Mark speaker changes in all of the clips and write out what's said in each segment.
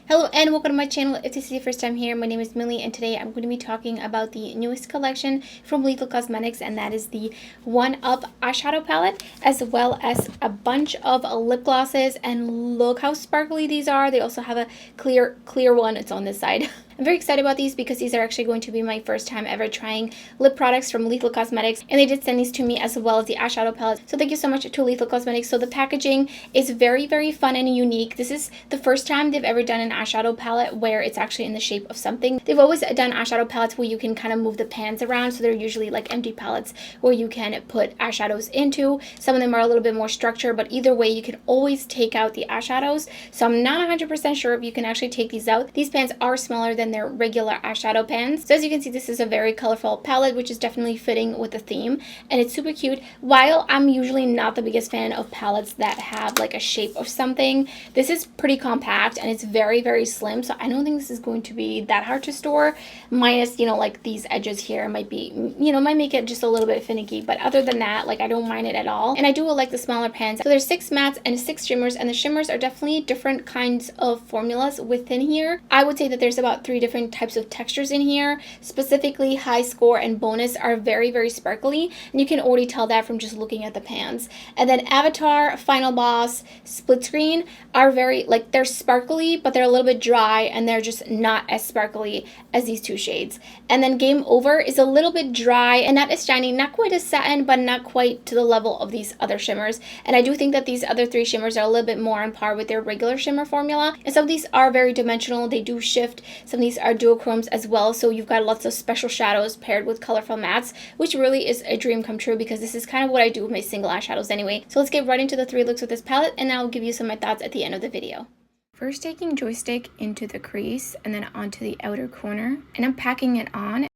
Speaker 1: Hello and welcome to my channel. If this is your first time here, my name is Millie and today I'm going to be talking about the newest collection from Lethal Cosmetics, and that is the One Up eyeshadow palette, as well as a bunch of lip glosses. And look how sparkly these are. They also have a clear one. It's on this side. I'm very excited about these because these are actually going to be my first time ever trying lip products from Lethal Cosmetics, and they did send these to me as well as the eyeshadow palette. So thank you so much to Lethal Cosmetics. So the packaging is very, very fun and unique. This is the first time they've ever done an eyeshadow palette where it's actually in the shape of something. They've always done eyeshadow palettes where you can kind of move the pans around, so they're usually like empty palettes where you can put eyeshadows into. Some of them are a little bit more structured, but either way you can always take out the eyeshadows. So I'm not 100% sure if you can actually take these out. These pans are smaller than their regular eyeshadow pans. So as you can see, this is a very colorful palette, which is definitely fitting with the theme, and it's super cute. While I'm usually not the biggest fan of palettes that have like a shape of something, this is pretty compact and it's very, very slim, so I don't think this is going to be that hard to store, minus, like these edges here might be, might make it just a little bit finicky, but other than that, like, I don't mind it at all. And I do like the smaller pans. So there's 6 mattes and 6 shimmers, and the shimmers are definitely different kinds of formulas within here. I would say that there's about 3 different types of textures in here. Specifically, high score and bonus are very, very sparkly, and you can already tell that from just looking at the pans. And then avatar, final boss, split screen are very, like, they're sparkly, but they're a little bit dry, and they're just not as sparkly as these 2 shades. And then game over is a little bit dry and not as shiny, not quite as satin, but not quite to the level of these other shimmers. And I do think that these other 3 shimmers are a little bit more on par with their regular shimmer formula, and some of these are very dimensional. They do shift. Some of these are duochromes as well, so you've got lots of special shadows paired with colorful mattes, which really is a dream come true because this is kind of what I do with my single eyeshadows anyway. So let's get right into the 3 looks with this palette, and I'll give you some of my thoughts at the end of the video. First, taking joystick into the crease and then onto the outer corner, and I'm packing it on,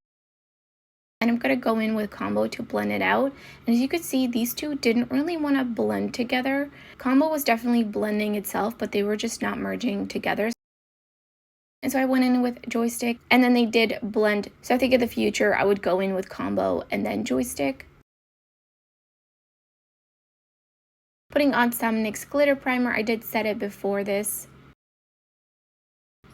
Speaker 1: and I'm going to go in with combo to blend it out. And as you could see, these 2 didn't really want to blend together. Combo was definitely blending itself, but they were just not merging together. And so I went in with joystick, and then they did blend. So I think in the future I would go in with combo and then joystick. Putting on some NYX glitter primer. I did set it before this.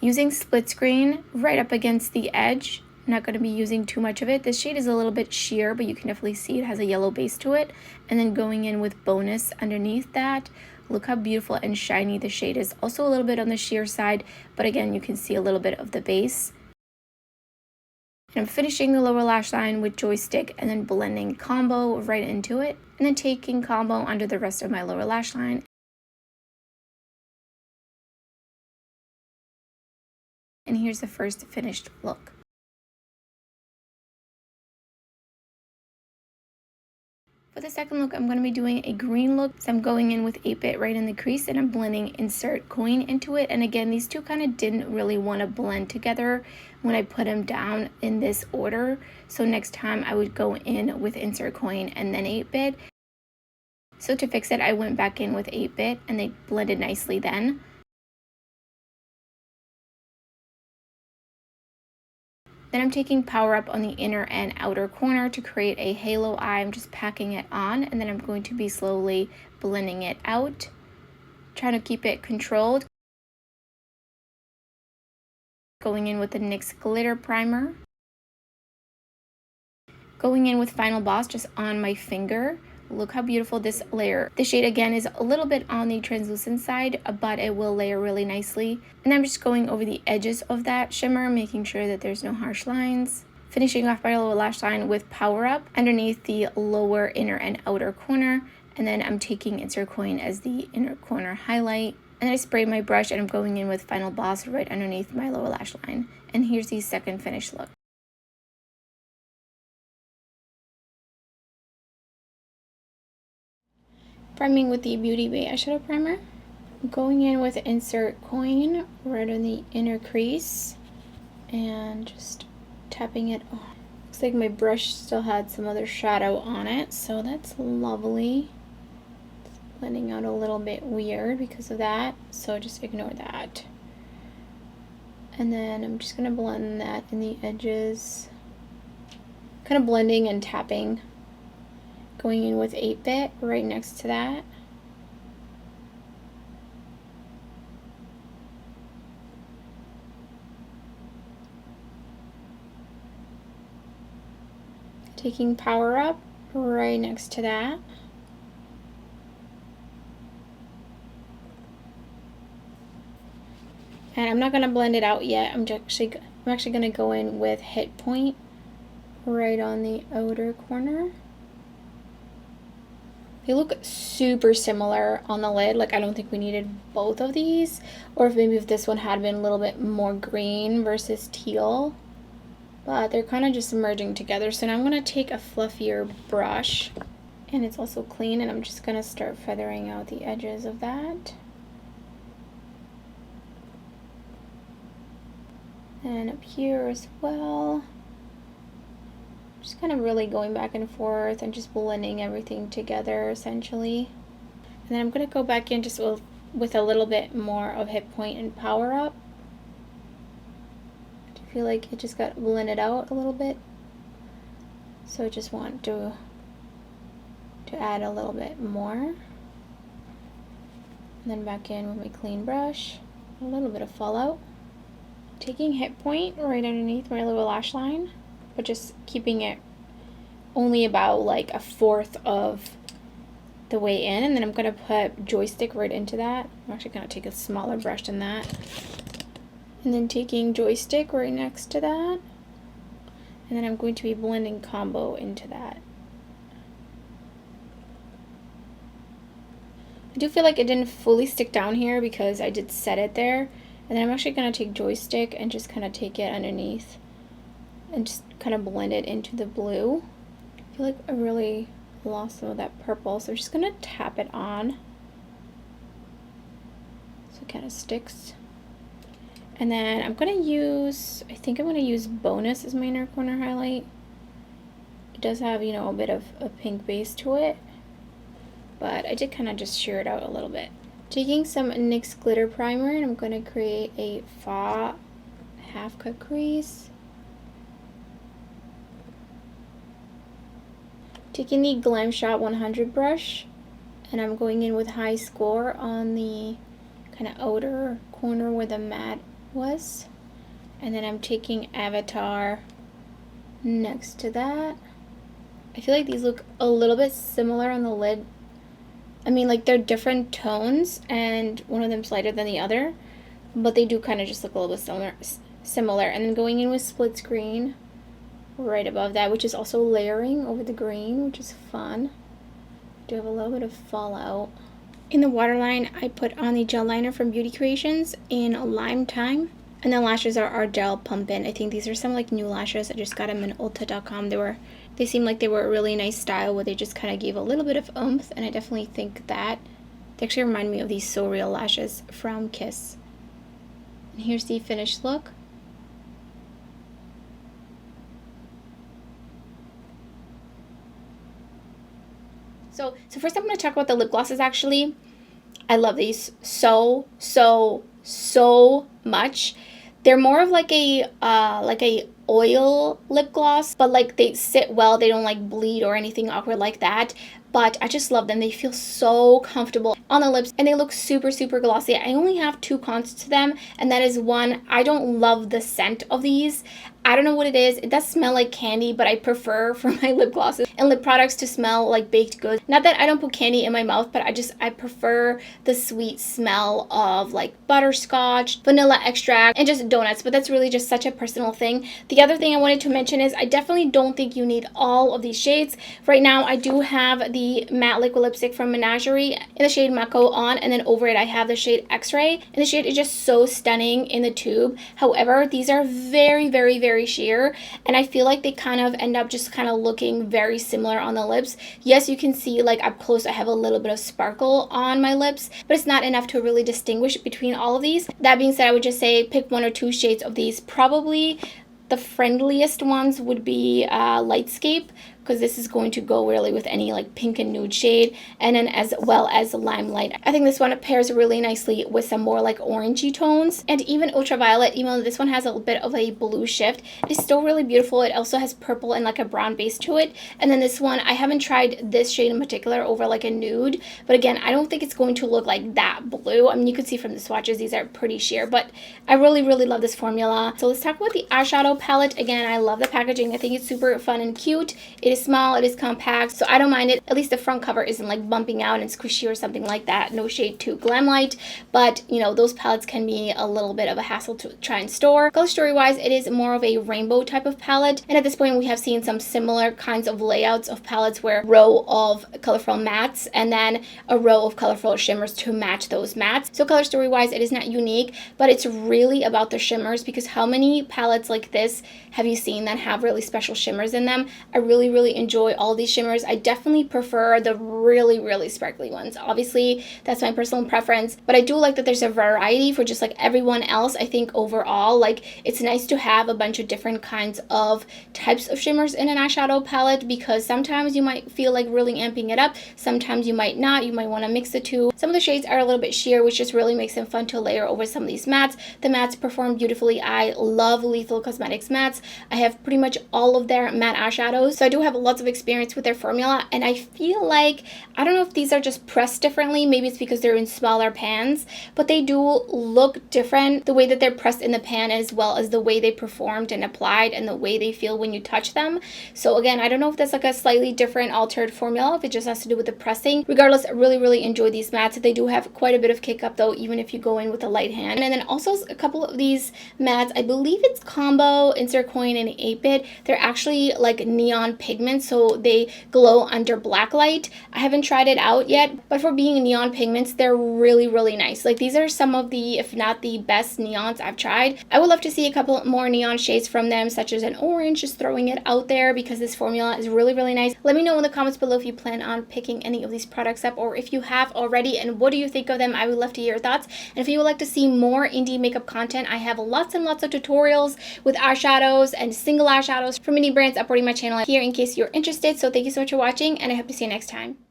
Speaker 1: Using split screen right up against the edge. I'm not going to be using too much of it. This shade is a little bit sheer, but you can definitely see it has a yellow base to it. And then going in with bonus underneath that. Look how beautiful and shiny the shade is. Also a little bit on the sheer side, but again, you can see a little bit of the base. And I'm finishing the lower lash line with joystick and then blending combo right into it. And then taking combo under the rest of my lower lash line. And here's the first finished look. For the second look, I'm going to be doing a green look. So I'm going in with 8-bit right in the crease, and I'm blending insert coin into it. And again, these 2 kind of didn't really want to blend together when I put them down in this order. So next time I would go in with insert coin and then 8-bit. So to fix it, I went back in with 8-bit and they blended nicely then. Then I'm taking Power Up on the inner and outer corner to create a halo eye. I'm just packing it on, and then I'm going to be slowly blending it out, trying to keep it controlled. Going in with the NYX glitter primer. Going in with Final Boss just on my finger. Look how beautiful this layer. The shade again is a little bit on the translucent side, but it will layer really nicely. And I'm just going over the edges of that shimmer, making sure that there's no harsh lines. Finishing off my lower lash line with Power Up underneath the lower inner and outer corner. And then I'm taking Insert Coin as the inner corner highlight. And then I spray my brush and I'm going in with Final Boss right underneath my lower lash line. And here's the second finished look. Priming with the Beauty Bay eyeshadow primer. Going in with Insert Coin right on the inner crease and just tapping it on. Looks like my brush still had some other shadow on it, so that's lovely. It's blending out a little bit weird because of that, so just ignore that. And then I'm just going to blend that in the edges. Kind of blending and tapping. Going in with 8-bit right next to that. Taking Power Up right next to that. And I'm not going to blend it out yet. I'm actually going to go in with Hit Point right on the outer corner. They look super similar on the lid. Like, I don't think we needed both of these. Or if this one had been a little bit more green versus teal. But they're kind of just merging together. So now I'm going to take a fluffier brush. And it's also clean. And I'm just going to start feathering out the edges of that. And up here as well. Just kind of really going back and forth and just blending everything together essentially. And then I'm going to go back in just with a little bit more of Hit Point and Power Up. I feel like it just got blended out a little bit. So I just want to add a little bit more. And then back in with my clean brush. A little bit of fallout. Taking Hit Point right underneath my little lash line, but just keeping it only about like a fourth of the way in. And then I'm going to put Joystick right into that. I'm actually going to take a smaller brush than that. And then taking Joystick right next to that. And then I'm going to be blending Combo into that. I do feel like it didn't fully stick down here because I did set it there. And then I'm actually going to take Joystick and just kind of take it underneath and just kind of blend it into the blue. I feel like I really lost some of that purple, so I'm just going to tap it on so it kind of sticks. And then I'm going to use, I think I'm going to use Bonus as my inner corner highlight. It does have, you know, a bit of a pink base to it, but I did kind of just shear it out a little bit. Taking some NYX glitter primer, and I'm going to create a faux half cut crease. Taking the Glam Shot 100 brush, and I'm going in with High Score on the kind of outer corner where the matte was. And then I'm taking Avatar next to that. I feel like these look a little bit similar on the lid. I mean, like, they're different tones, and one of them's lighter than the other, but they do kind of just look a little bit similar. And then going in with Split Screen right above that, which is also layering over the green, which is fun. Do have a little bit of fallout. In the waterline, I put on the gel liner from Beauty Creations in Lime Time. And the lashes are Ardell Pumpin'. I think these are some like new lashes. I just got them in Ulta.com. They seemed like they were a really nice style where they just kind of gave a little bit of oomph, and I definitely think that they actually remind me of these So Real lashes from Kiss. And here's the finished look. So first I'm going to talk about the lip glosses actually. I love these so much. They're more of like a oil lip gloss, but like they sit well. They don't like bleed or anything awkward like that. But I just love them. They feel so comfortable on the lips, and they look super glossy. I only have 2 cons to them, and that is, one, I don't love the scent of these. I don't know what it is. It does smell like candy, but I prefer for my lip glosses and lip products to smell like baked goods. Not that I don't put candy in my mouth, but I prefer the sweet smell of like butterscotch, vanilla extract, and just donuts. But that's really just such a personal thing. The other thing I wanted to mention is I definitely don't think you need all of these shades. Right now, I do have the matte liquid lipstick from Menagerie in the shade Mako on, and then over it I have the shade X-Ray, and the shade is just so stunning in the tube. However, these are very sheer, and I feel like they kind of end up just kind of looking very similar on the lips. Yes, you can see like up close I have a little bit of sparkle on my lips, but it's not enough to really distinguish between all of these. That being said, I would just say pick 1 or 2 shades of these. Probably the friendliest ones would be Lightscape, because this is going to go really with any like pink and nude shade, and then as well as Limelight. I think this one pairs really nicely with some more like orangey tones, and even Ultraviolet, even though this one has a bit of a blue shift, it is still really beautiful. It also has purple and like a brown base to it. And then this one, I haven't tried this shade in particular over like a nude, but again, I don't think it's going to look like that blue. I mean, you can see from the swatches, these are pretty sheer, but I really love this formula. So let's talk about the eyeshadow palette. Again, I love the packaging. I think it's super fun and cute. It is small, it is compact, so I don't mind it. At least the front cover isn't like bumping out and squishy or something like that. No shade to Glam Light, but you know, those palettes can be a little bit of a hassle to try and store. Color story wise, it is more of a rainbow type of palette, and at this point we have seen some similar kinds of layouts of palettes where a row of colorful mattes and then a row of colorful shimmers to match those mattes. So color story wise, it is not unique, but it's really about the shimmers, because how many palettes like this have you seen that have really special shimmers in them? I really enjoy all these shimmers. I definitely prefer the really sparkly ones. Obviously that's my personal preference, but I do like that there's a variety for just like everyone else. I think overall, like, it's nice to have a bunch of different kinds of types of shimmers in an eyeshadow palette, because sometimes you might feel like really amping it up, sometimes you might not. You might want to mix the two. Some of the shades are a little bit sheer, which just really makes them fun to layer over some of these mattes. The mattes perform beautifully. I love Lethal Cosmetics mattes. I have pretty much all of their matte eyeshadows, so I do have lots of experience with their formula, and I feel like, I don't know if these are just pressed differently, maybe it's because they're in smaller pans, but they do look different, the way that they're pressed in the pan as well as the way they performed and applied and the way they feel when you touch them. So again, I don't know if that's like a slightly different altered formula, if it just has to do with the pressing. Regardless, I really enjoy these mattes. They do have quite a bit of kick up though, even if you go in with a light hand. And then also a couple of these mattes, I believe it's Combo, Insert Coin, and 8-Bit. They're actually like neon pigments, so they glow under black light. I haven't tried it out yet, but for being neon pigments, they're really nice. Like, these are some of the, if not the best neons I've tried. I would love to see a couple more neon shades from them, such as an orange, just throwing it out there, because this formula is really nice. Let me know in the comments below if you plan on picking any of these products up, or if you have already, and what do you think of them? I would love to hear your thoughts. And if you would like to see more indie makeup content, I have lots and lots of tutorials with eyeshadows and single eyeshadows from indie brands uploading my channel here in case you're interested. So thank you so much for watching, and I hope to see you next time.